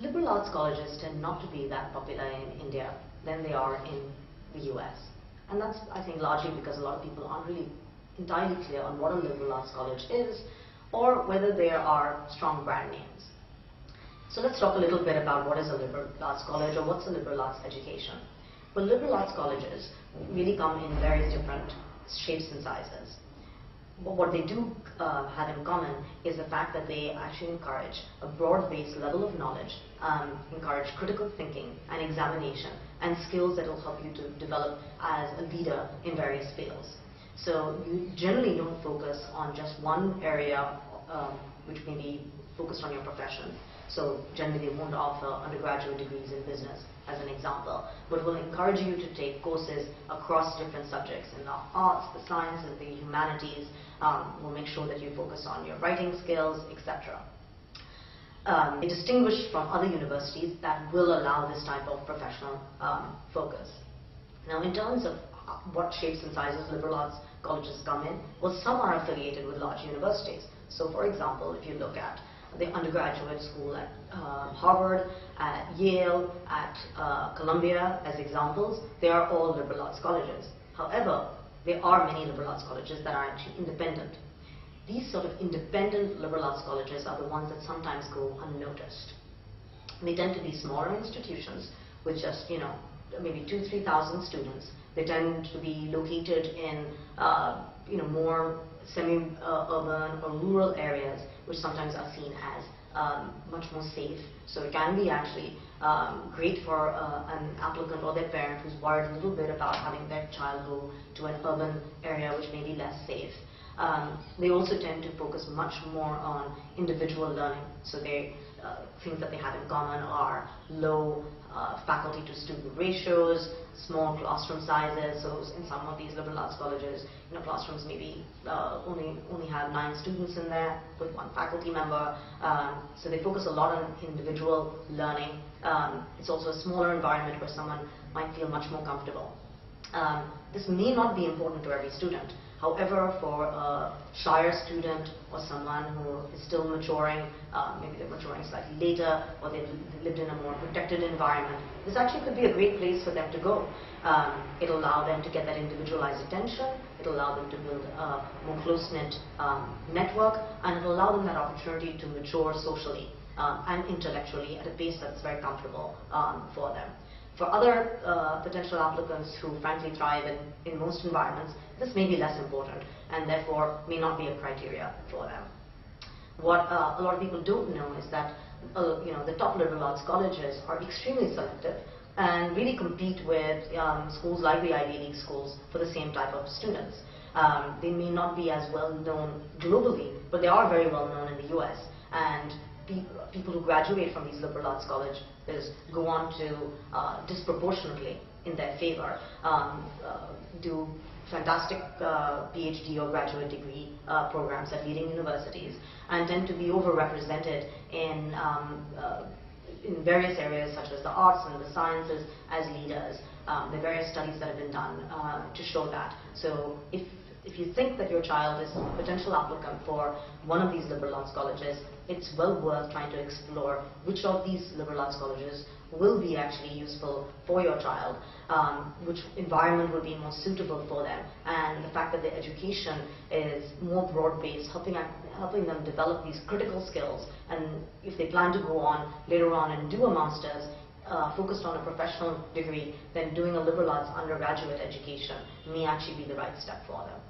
Liberal arts colleges tend not to be that popular in India than they are in the US. And that's, I think, largely because a lot of people aren't really entirely clear on what a liberal arts college is or whether there are strong brand names. So let's talk a little bit about what is a liberal arts college or what's a liberal arts education. Well, liberal arts colleges really come in various different shapes and sizes. But what they do have in common is the fact that they actually encourage a broad-based level of knowledge, encourage critical thinking and examination, and skills that will help you to develop as a leader in various fields. So you generally don't focus on just one area which may be focused on your profession. So generally they won't offer undergraduate degrees in business, as an example, but will encourage you to take courses across different subjects in the arts, the sciences, the humanities. Will make sure that you focus on your writing skills, etc. They distinguish from other universities that will allow this type of professional focus. Now, in terms of what shapes and sizes liberal arts colleges come in, well, some are affiliated with large universities. So, for example, if you look at the undergraduate school at Harvard, at Yale, at Columbia as examples, they are all liberal arts colleges. However, there are many liberal arts colleges that are actually independent. These sort of independent liberal arts colleges are the ones that sometimes go unnoticed. They tend to be smaller institutions with just, maybe 2,000–3,000 students. They tend to be located in, more semi-urban or rural areas, which sometimes are seen as much more safe. So it can be actually great for an applicant or their parent who's worried a little bit about having their child go to an urban area which may be less safe. They also tend to focus much more on individual learning. So things that they have in common are low faculty to student ratios, small classroom sizes. So in some of these liberal arts colleges, classrooms maybe only have 9 students in there with 1 faculty member. So they focus a lot on individual learning. It's also a smaller environment where someone might feel much more comfortable. This may not be important to every student. However, for a shyer student or someone who is still maturing, maybe they're maturing slightly later, or they've lived in a more protected environment, this actually could be a great place for them to go. It'll allow them to get that individualized attention, it'll allow them to build a more close-knit network, and it'll allow them that opportunity to mature socially and intellectually at a pace that's very comfortable for them. For other potential applicants who frankly thrive in most environments, this may be less important and therefore may not be a criteria for them. What a lot of people don't know is that the top liberal arts colleges are extremely selective and really compete with schools like the Ivy League schools for the same type of students. They may not be as well known globally, but they are very well known in the US. And people who graduate from these liberal arts colleges go on to disproportionately in their favor do fantastic PhD or graduate degree programs at leading universities and tend to be overrepresented in various areas such as the arts and the sciences as leaders. There are various studies that have been done to show that. So if you think that your child is a potential applicant for one of these liberal arts colleges, it's well worth trying to explore which of these liberal arts colleges will be actually useful for your child, which environment will be more suitable for them, and the fact that the education is more broad-based, helping them develop these critical skills, and if they plan to go on later on and do a master's, focused on a professional degree, then doing a liberal arts undergraduate education may actually be the right step for them.